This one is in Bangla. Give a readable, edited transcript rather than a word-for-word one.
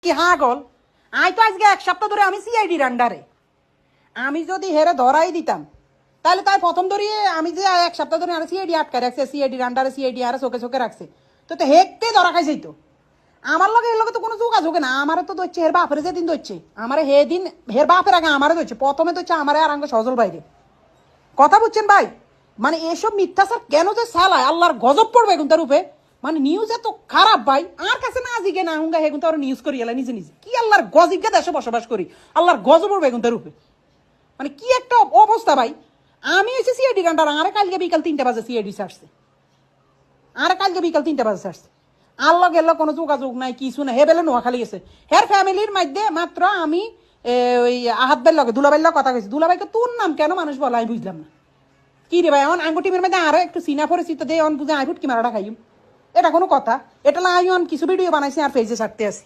কি হাগল আই তো আজকে 1 সপ্তাহ ধরে আমি সিআইডির আন্ডারে আমি যদি হেরে ধরাই দিতাম তাহলে তাই প্রথম ধরিয়ে আমি যে 1 সপ্তাহ ধরে আর সিআইডি আটকে রাখছে সিআইডির আন্ডারে সিআইডি আর চোখে চোখে রাখছে তো তো হেকতে ধরা খাইছে তো আমার লগে এর লগে তো কোনো যোগাযোগ না আমারে তো দচ্ছে হের বাপের যেদিন দচ্ছে আমারে হে দিন হের বাপের আগে আমারে দচ্ছে প্রথমে দচ্ছে আমারে আর আঙ্গ সজল বাইরে কথা বুঝছেন ভাই মানে এসব মিথ্যাচার কেন যে চালায় আল্লাহর গজব পড়বে এখন তার উপরে মানে নিউজ এত খারাপ ভাই আর কাছে না জিগে না হুঙ্গা হেগুন তো নিউজ করি এলা নিজে নিজে কি আল্লাহর গজিবকে দেশে বসবাস করি আল্লাহর গজব পড়বে এখন তার উপরে মানে কি একটা অবস্থা ভাই আমি হচ্ছে সিআইডি গান্ডার আরে কালকে বিকাল 3টা বাজে সিআইডি আসছে আরে কালকে বিকাল 3টা বাজে আসছে আল্লাহ গেল কোনো যোগাযোগ নাই কিছু না হে বেলে নোয়াখালী গেছে হের ফ্যামিলির মধ্যে মাত্র আমি ওই আহাত বের লগে দুলাবাইর লগে কথা কইছি দুলাবাইকে তোর নাম কেন মানুষ বলে আমি বুঝলাম না কি রে ভাই এখন আঙ্গু টিমের মধ্যে আরো একটু সিনা পরিচিত দিয়ে অন বুঝে আইফুট কি মারাটা খাইম এটা কোনো কথা এটা না আমি কিছু ভিডিও বানাইছি আর পেজে ছাড়তে আসি